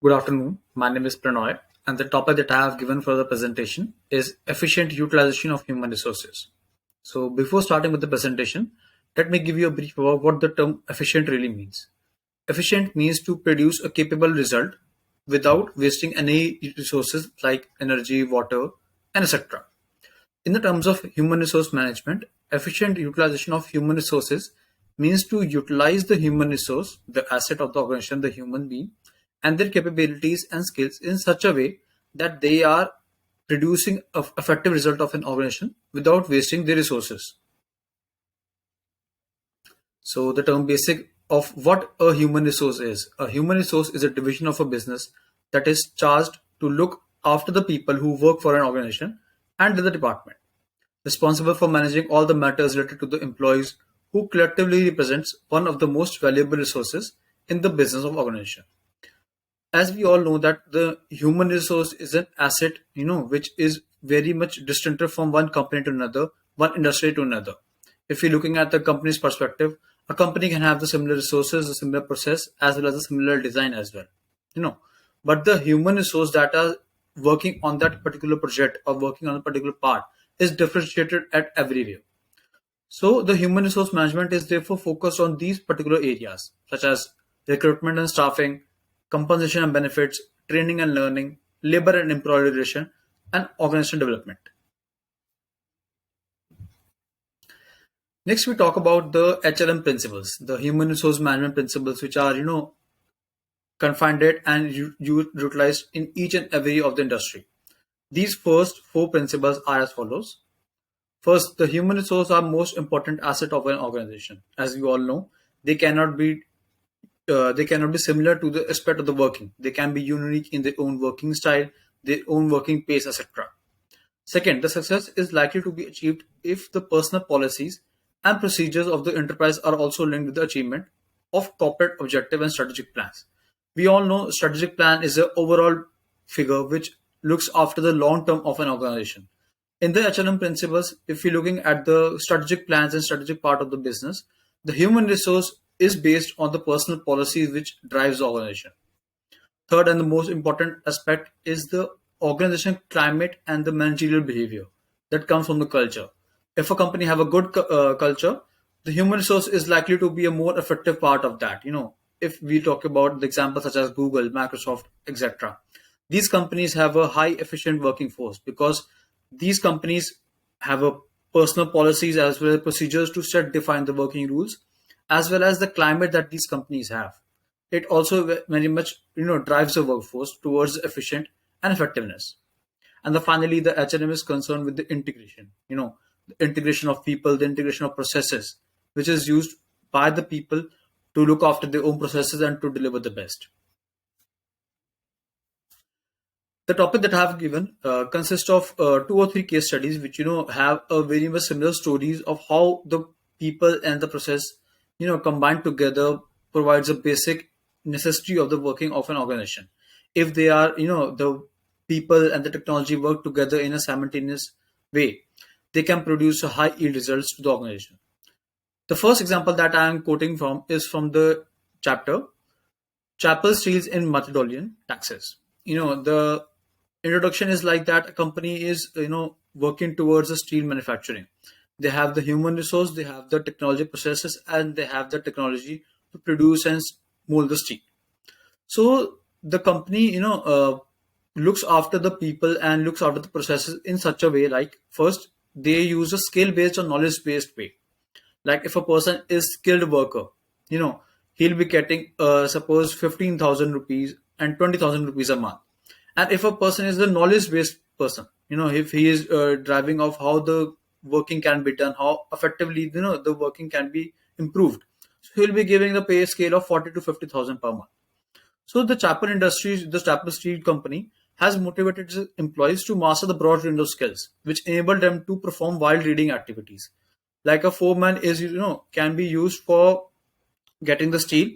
Good afternoon. My name is Prannoy, and the topic that I have given for the presentation is efficient utilization of human resources. So, before starting with the presentation, let me give you a brief about what the term efficient really means. Efficient means to produce a capable result without wasting any resources like energy, water, and etc. In the terms of human resource management, efficient utilization of human resources means to utilize the human resource, the asset of the organization, the human being, and their capabilities and skills in such a way that they are producing an effective result of an organization without wasting their resources. So the term basic of what a human resource is. A human resource is a division of a business that is charged to look after the people who work for an organization and the department, responsible for managing all the matters related to the employees who collectively represents one of the most valuable resources in the business of organization. As we all know that the human resource is an asset, which is very much distant from one company to another, one industry to another. If you're looking at the company's perspective, a company can have the similar resources, the similar process, as well as a similar design as well. You know, but the human resource that are working on that particular project or working on a particular part is differentiated at everywhere. So the human resource management is therefore focused on these particular areas such as recruitment and staffing, compensation and benefits, training and learning, labor and employee relation, and organization development. Next, we talk about the HRM principles, the human resource management principles, which are confined and utilized in each and every of the industry. These first four principles are as follows. First, the human resource are most important asset of an organization. As we all know, they cannot be they cannot be similar to the aspect of the working. They can be unique in their own working style, their own working pace, etc. Second, the success is likely to be achieved if the personal policies and procedures of the enterprise are also linked with the achievement of corporate objective and strategic plans. We all know strategic plan is the overall figure which looks after the long term of an organization. In the H&M principles, if you're looking at the strategic plans and strategic part of the business, the human resource is based on the personal policies which drives the organization. Third and the most important aspect is the organization climate and the managerial behavior that comes from the culture. If a company have a good culture, the human resource is likely to be a more effective part of that. If we talk about the examples such as Google, Microsoft, etc., these companies have a high efficient working force because these companies have a personal policies as well as procedures to set define the working rules as well as the climate that these companies have. It also very much drives the workforce towards efficient and effectiveness. And finally, the H&M is concerned with the integration. The integration of people, the integration of processes, which is used by the people to look after their own processes and to deliver the best. The topic that I have given consists of two or three case studies, which have a very much similar stories of how the people and the process, combined together provides a basic necessity of the working of an organization. If they are, the people and the technology work together in a simultaneous way, they can produce a high yield results to the organization. The first example that I am quoting from is from the chapter Chapel Steels in Macedonian Taxes. The introduction is like that a company is working towards a steel manufacturing. They have the human resource, they have the technology processes, and they have the technology to produce and mold the steel. So the company looks after the people and looks after the processes in such a way, like first they use a skill based or knowledge based way. Like if a person is skilled worker, he'll be getting suppose 15,000 rupees and 20,000 rupees a month. And if a person is a knowledge based person, if he is driving of how the working can be done, how effectively the working can be improved, so he'll be giving the pay scale of 40 to 50,000 per month. So the Chapel Industries, the Chapel Steel Company, has motivated its employees to master the broad range of skills, which enable them to perform wild reading activities. Like a foreman is, can be used for getting the steel,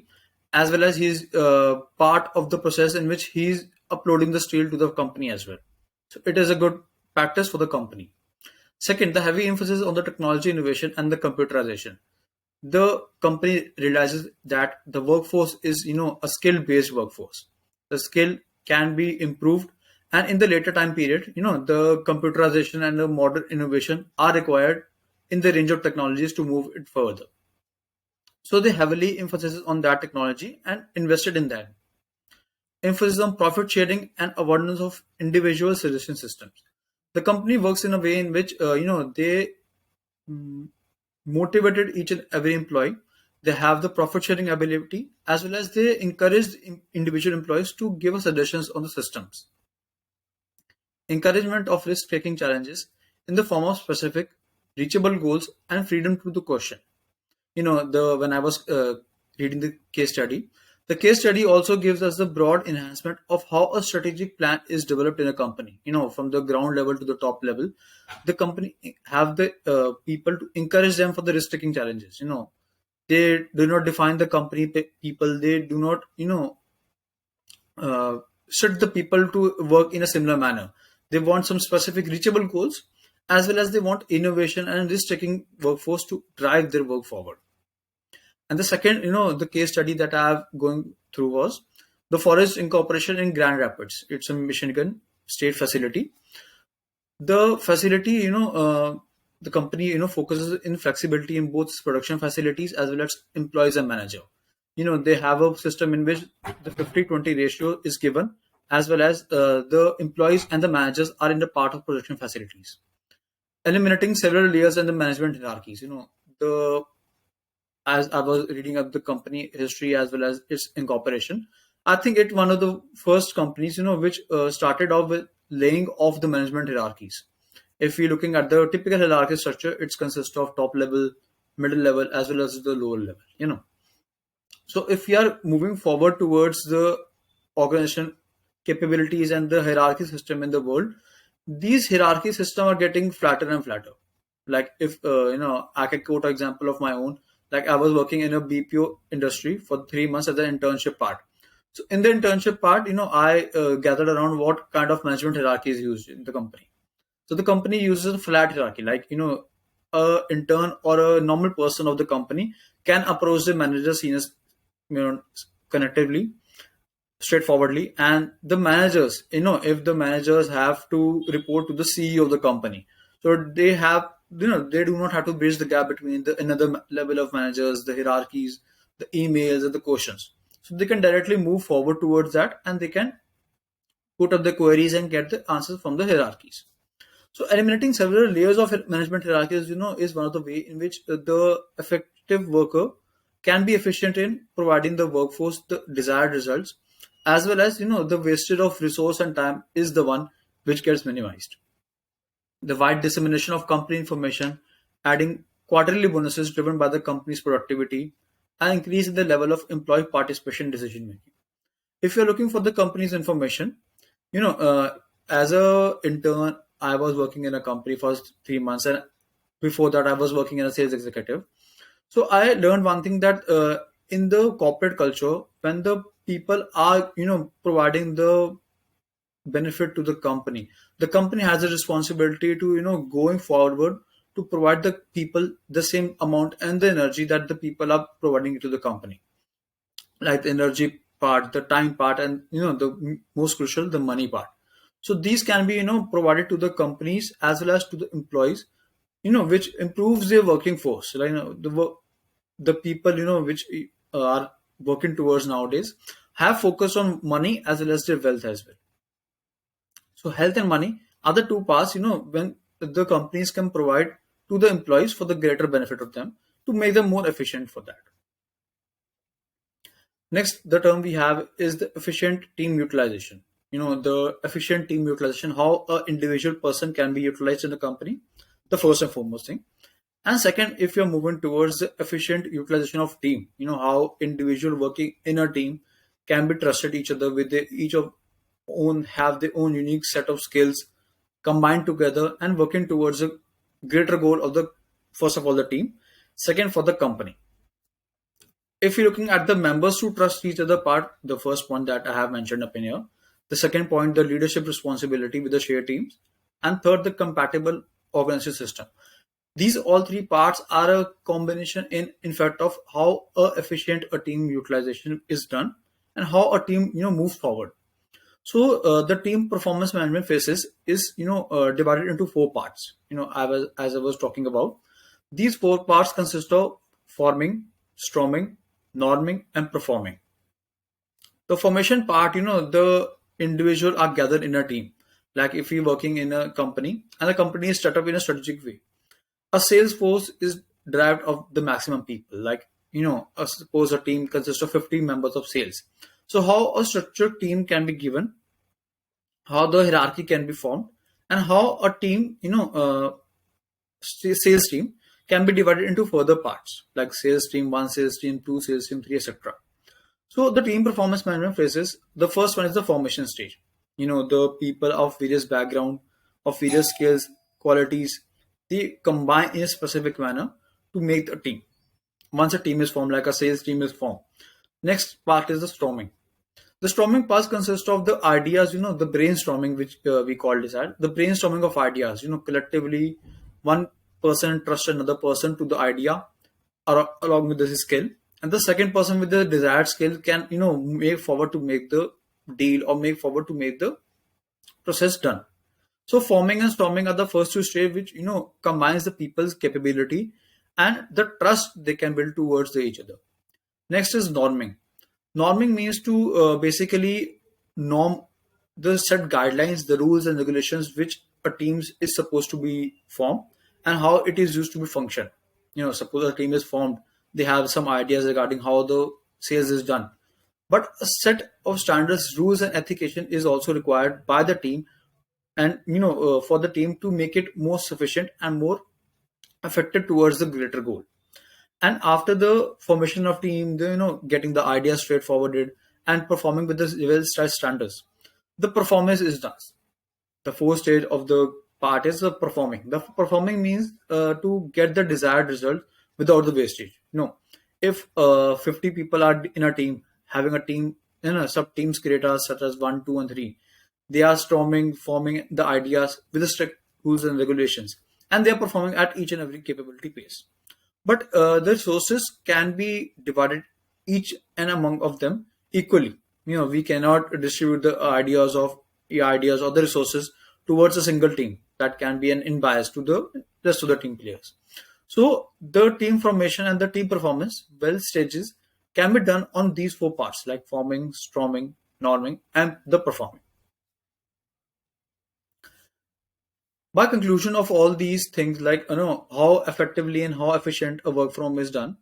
as well as he's part of the process in which he's uploading the steel to the company as well. So it is a good practice for the company. Second, the heavy emphasis on the technology innovation and the computerization. The company realizes that the workforce is a skill based workforce. the skill can be improved, and in the later time period, the computerization and the modern innovation are required in the range of technologies to move it further. So they heavily emphasizes on that technology and invested in that. Emphasis on profit sharing and avoidance of individual suggestion systems. The company works in a way in which they mm, motivated each and every employee. They have the profit sharing ability, as well as they encourage individual employees to give us suggestions on the systems. Encouragement of risk taking challenges in the form of specific reachable goals and freedom to the question. The when I was reading the case study also gives us the broad enhancement of how a strategic plan is developed in a company, from the ground level to the top level. The company have the people to encourage them for the risk taking challenges. They do not define the company people. They do not uh, set the people to work in a similar manner. They want some specific reachable goals, as well as they want innovation and risk taking workforce to drive their work forward. And the second, the case study that I have going through was the Forest Incorporation in Grand Rapids. It's a Michigan state facility. The facility, the company, focuses in flexibility in both production facilities as well as employees and manager. They have a system in which the 50-20 ratio is given, as well as the employees and the managers are in the part of production facilities, eliminating several layers and the management hierarchies. The as I was reading up the company history as well as its incorporation, I think it's one of the first companies, which started off with laying off the management hierarchies. If we're looking at the typical hierarchy structure, it consists of top level, middle level, as well as the lower level. So if we are moving forward towards the organization capabilities and the hierarchy system in the world, these hierarchy systems are getting flatter and flatter. Like if I can quote an example of my own. Like I was working in a BPO industry for 3 months as an internship part. So in the internship part, I gathered around what kind of management hierarchy is used in the company. So the company uses a flat hierarchy, like a intern or a normal person of the company can approach the manager seniors, connectively, straightforwardly, and the managers, if the managers have to report to the CEO of the company, so they have, they do not have to bridge the gap between the another level of managers, the hierarchies, the emails, and the questions. So they can directly move forward towards that, and they can put up the queries and get the answers from the hierarchies. So eliminating several layers of management hierarchies, is one of the way in which the effective worker can be efficient in providing the workforce the desired results, as well as, the wastage of resource and time is the one which gets minimized. The wide dissemination of company information, adding quarterly bonuses driven by the company's productivity, and increasing the level of employee participation in decision making. If you're looking for the company's information, as a intern, I was working in a company for 3 months, and before that, I was working as a sales executive. So I learned one thing that in the corporate culture, when the people are, providing the benefit to the company has a responsibility to, going forward to provide the people the same amount and the energy that the people are providing to the company, like the energy part, the time part, and the most crucial, the money part. So these can be, provided to the companies as well as to the employees, which improves their working force. Like, the people, which are working towards nowadays have focused on money as well as their wealth as well. So health and money are the two parts, when the companies can provide to the employees for the greater benefit of them to make them more efficient for that. Next, the term we have is the efficient team utilization. The efficient team utilization, how an individual person can be utilized in the company, the first and foremost thing. And second, if you're moving towards the efficient utilization of team, how individual working in a team can be trusted each other with each of own have their own unique set of skills combined together and working towards a greater goal of the first of all the team, second for the company. If you're looking at the members who trust each other part, the first point that I have mentioned up in here, the second point, the leadership responsibility with the shared teams, and third, the compatible organization system. These all three parts are a combination in fact of how efficient a team utilization is done and how a team moves forward. So the team performance management phases is divided into four parts. As I was talking about, these four parts consist of forming, storming, norming, and performing. The formation part, the individual are gathered in a team. Like if you're working in a company and the company is set up in a strategic way, a sales force is derived of the maximum people. Like, suppose a team consists of 50 members of sales. So how a structured team can be given, how the hierarchy can be formed, and how a team, sales team can be divided into further parts like sales team 1, sales team 2, sales team 3, etc. So the team performance management phases, the first one is the formation stage. The people of various background, of various skills, qualities, they combine in a specific manner to make a team. Once a team is formed, like a sales team is formed. Next part is the storming. The storming part consists of the ideas, the brainstorming, which we call this at the brainstorming of ideas. Collectively, one person trusts another person to the idea along with the skill, and the second person with the desired skill can, make forward to make the deal or make forward to make the process done. So forming and storming are the first two stages, which combines the people's capability and the trust they can build towards each other. Next is norming. Norming means to basically norm the set guidelines, the rules and regulations which a team is supposed to be formed and how it is used to be function. Suppose a team is formed, they have some ideas regarding how the sales is done. But a set of standards, rules, and ethication is also required by the team, and for the team to make it more sufficient and more effective towards the greater goal. And after the formation of team, getting the ideas straightforwarded and performing with the well set standards, the performance is done. The fourth stage of the part is the performing. The performing means to get the desired result without the wastage. If 50 people are in a team, having a team, sub teams creators such as 1, 2, and 3, they are storming, forming the ideas with the strict rules and regulations, and they are performing at each and every capability pace. But the resources can be divided each and among of them equally. We cannot distribute the ideas or the resources towards a single team. That can be an inbias to the rest of the team players. So the team formation and the team performance well stages can be done on these four parts like forming, storming, norming, and the performing. By conclusion of all these things, like how effectively and how efficient a work from is done,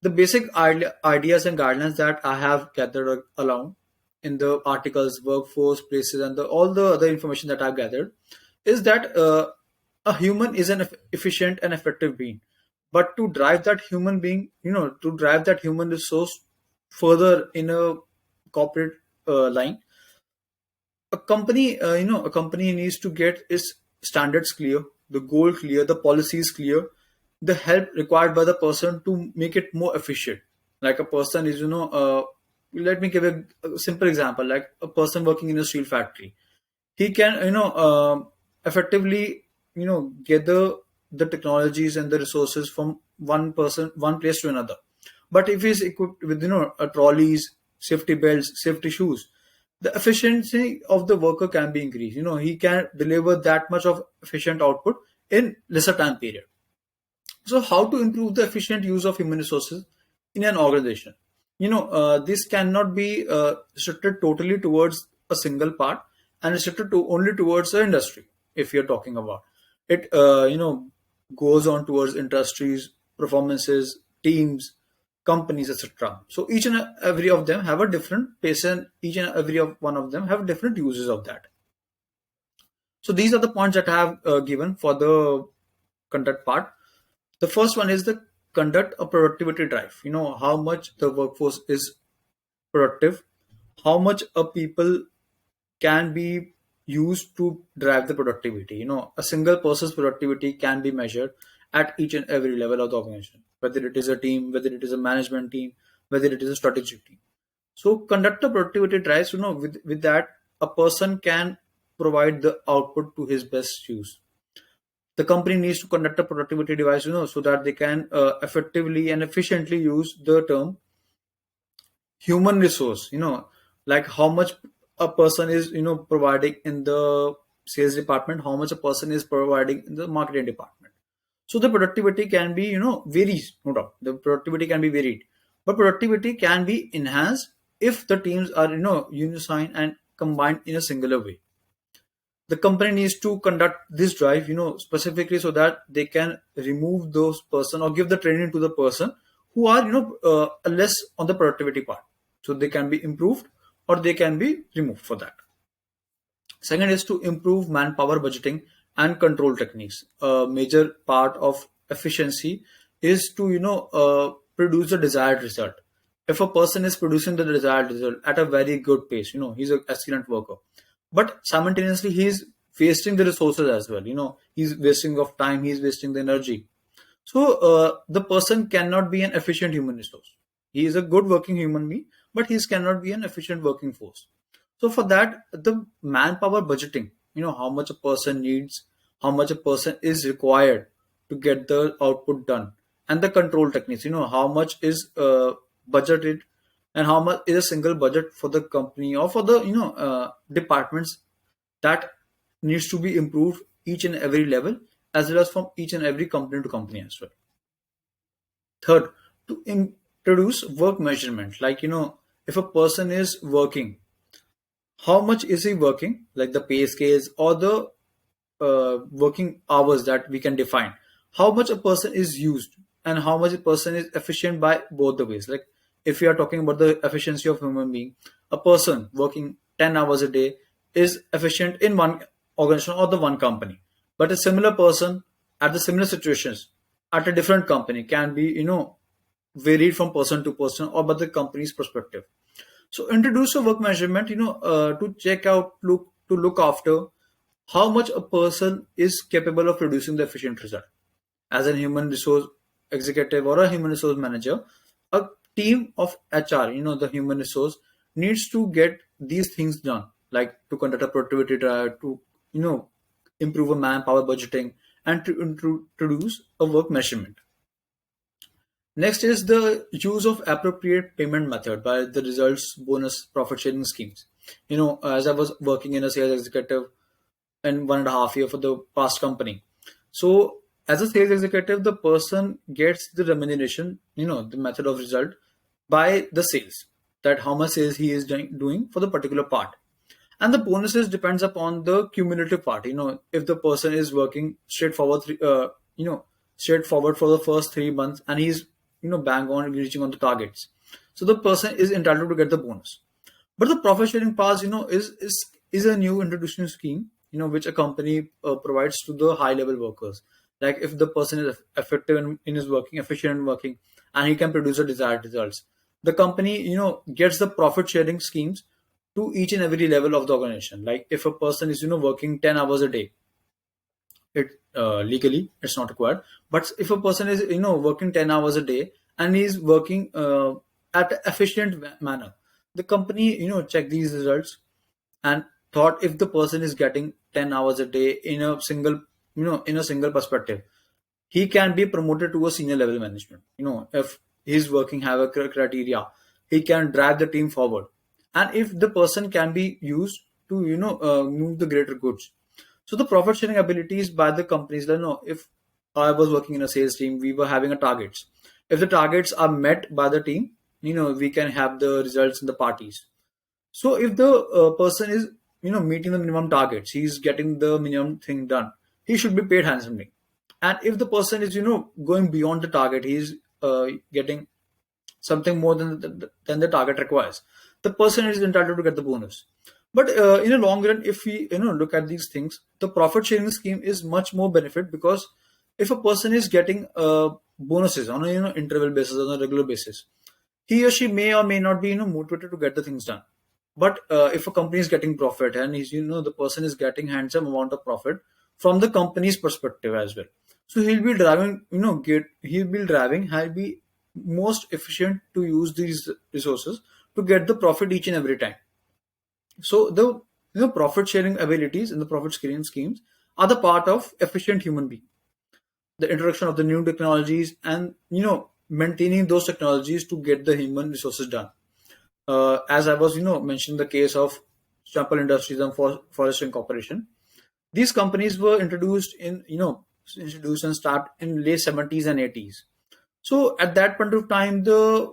the basic ideas and guidelines that I have gathered along in the articles, workforce, places, and all the other information that I've gathered is that a human is an efficient and effective being. But to drive that human being, to drive that human resource further in a corporate line, a company needs to get its standards clear, the goal clear, the policies clear, the help required by the person to make it more efficient. Like a person is, let me give a simple example. Like a person working in a steel factory, he can, effectively, gather the technologies and the resources from one place to another. But if he's equipped with, trolleys, safety belts, safety shoes, the efficiency of the worker can be increased. He can deliver that much of efficient output in lesser time period. So how to improve the efficient use of human resources in an organization? This cannot be restricted totally towards a single part and restricted to only towards the industry. If you're talking about it, goes on towards industries, performances, teams, companies, etc. So each and every of them have a different pace, and each and every of one of them have different uses of that. So these are the points that I have given for the conduct part. The first one is the conduct a productivity drive. How much the workforce is productive, how much a people can be used to drive the productivity. A single person's productivity can be measured at each and every level of the organization, whether it is a team, whether it is a management team, whether it is a strategic team. So conduct a productivity drives, with that a person can provide the output to his best use. The company needs to conduct a productivity device, so that they can effectively and efficiently use the term human resource, like how much a person is providing in the sales department, how much a person is providing in the marketing department. So the productivity can be varies, no doubt the productivity can be varied, but productivity can be enhanced if the teams are unison and combined in a singular way. The company needs to conduct this drive specifically so that they can remove those person or give the training to the person who are less on the productivity part, so they can be improved or they can be removed for that. Second is to improve manpower budgeting and control techniques. A major part of efficiency is to produce the desired result. If a person is producing the desired result at a very good pace, he's an excellent worker. But simultaneously, he's wasting the resources as well. He's wasting of time, he's wasting the energy. So the person cannot be an efficient human resource. He is a good working human being, but he cannot be an efficient working force. So for that, the manpower budgeting, how much a person needs, how much a person is required to get the output done, and the control techniques, how much is budgeted, and how much is a single budget for the company or for the departments that needs to be improved each and every level, as well as from each and every company to company as well. Third, to introduce work measurement, like if a person is working, how much is he working, like the pay scales or the working hours that we can define, how much a person is used and how much a person is efficient by both the ways. Like if we are talking about the efficiency of human being, a person working 10 hours a day is efficient in one organization or the one company, but a similar person at the similar situations at a different company can be varied from person to person or by the company's perspective. So introduce a work measurement, to check out, look after how much a person is capable of producing the efficient result. As a human resource executive or a human resource manager, a team of HR, the human resource needs to get these things done, like to conduct a productivity drive, to improve a manpower budgeting, and to introduce a work measurement. Next is the use of appropriate payment method by the results bonus profit sharing schemes. As I was working in a sales executive in 1.5 year for the past company. So as a sales executive, the person gets the remuneration, the method of result by the sales, that how much sales he is doing for the particular part. And the bonuses depends upon the cumulative part. If the person is working straightforward, straightforward for the first 3 months and he's bang on reaching on the targets, so the person is entitled to get the bonus. But the profit sharing pass, is a new introduction scheme, which a company provides to the high level workers. Like if the person is effective in his working, efficient in working, and he can produce the desired results, the company, gets the profit sharing schemes to each and every level of the organization. Like if a person is, working 10 hours a day, it legally it's not required. But if a person is, working 10 hours a day and he's working at an efficient manner, the company, check these results and thought if the person is getting 10 hours a day in a single perspective, he can be promoted to a senior level management. If his working have a criteria, he can drive the team forward, and if the person can be used to move the greater goods. So the profit sharing abilities by the companies, if I was working in a sales team, we were having a targets. If the targets are met by the team, we can have the results in the parties. So if the person is meeting the minimum targets, he's getting the minimum thing done, he should be paid handsomely. And if the person is going beyond the target, he's getting something more than the target requires, the person is entitled to get the bonus. But in a long run, if we look at these things, the profit sharing scheme is much more benefit, because if a person is getting bonuses on a interval basis, on a regular basis, he or she may or may not be motivated to get the things done. But if a company is getting profit and he's the person is getting handsome amount of profit from the company's perspective as well, so he'll be driving he'll be most efficient to use these resources to get the profit each and every time. So the profit sharing abilities and the profit sharing schemes are the part of efficient human being. The introduction of the new technologies and maintaining those technologies to get the human resources done. As I was mentioning the case of Chapel Industries, and Forestry Corporation. These companies were introduced and started in late 70s and 80s. So at that point of time, the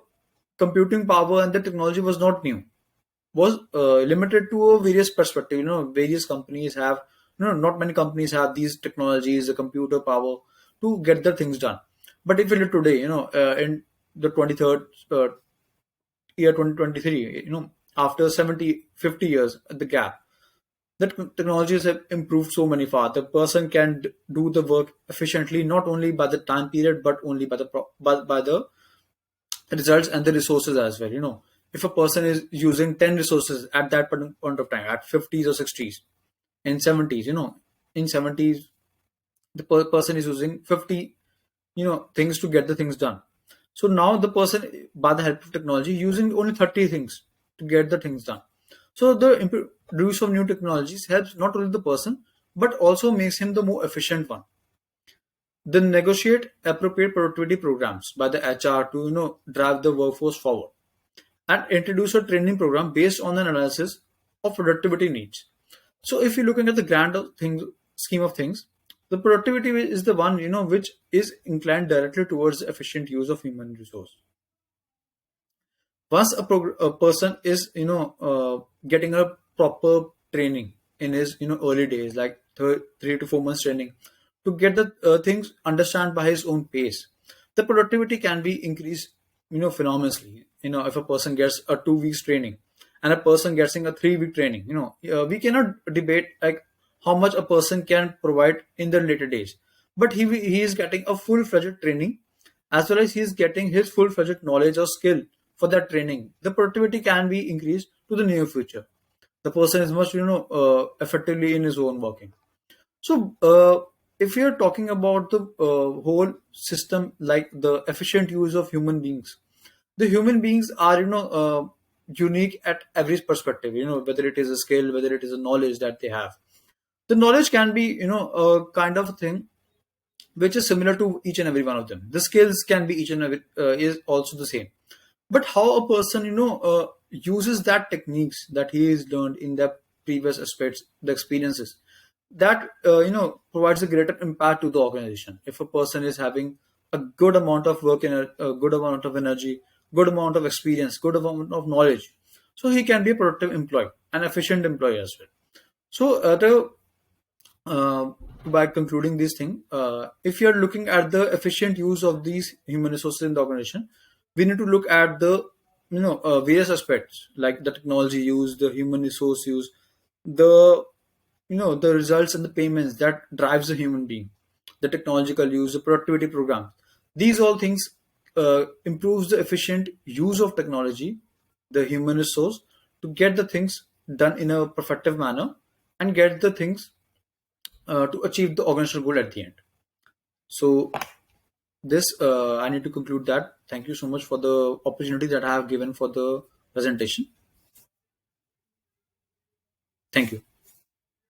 computing power and the technology was not new, was limited to a various perspective. Various companies have, not many companies have these technologies, the computer power to get the things done. But if you look today, in the 23rd year 2023, after 70-50 years, the gap, that technologies have improved so many far. The person can do the work efficiently, not only by the time period, but only by by the results and the resources as well. If a person is using 10 resources at that point of time, at 50s or 60s, in 70s, in 70s, the person is using 50, things to get the things done. So now the person, by the help of technology, using only 30 things to get the things done. So the use of new technologies helps not only the person, but also makes him the more efficient one. They negotiate appropriate productivity programs by the HR to drive the workforce forward, and introduce a training program based on an analysis of productivity needs. So if you're looking at the grand scheme of things, the productivity is the one which is inclined directly towards the efficient use of human resource. Once a person is getting a proper training in his early days, like 3 to 4 months training, to get the things understand by his own pace, the productivity can be increased phenomenally. If a person gets a 2 weeks training and a person getting a 3 week training, we cannot debate like how much a person can provide in the later days, but he is getting a full-fledged training, as well as he is getting his full-fledged knowledge or skill for that training. The productivity can be increased to the near future. The person is much effectively in his own working. So if you're talking about the whole system, like the efficient use of human beings, the human beings are unique at every perspective. Whether it is a skill, whether it is a knowledge that they have. The knowledge can be a kind of thing which is similar to each and every one of them. The skills can be each and every is also the same. But how a person uses that techniques that he has learned in the previous aspects, the experiences, that provides a greater impact to the organization. If a person is having a good amount of work and a good amount of energy, good amount of experience, good amount of knowledge, so he can be a productive employee, an efficient employee as well. So uh, by concluding this thing, if you're looking at the efficient use of these human resources in the organization, we need to look at the various aspects, like the technology use, the human resource use, the the results and the payments that drives the human being, the technological use, the productivity program. These all things improves the efficient use of technology, the human resource, to get the things done in a perfective manner and get the things to achieve the organizational goal at the end. So this I need to conclude that. Thank you so much for the opportunity that I have given for the presentation. Thank you.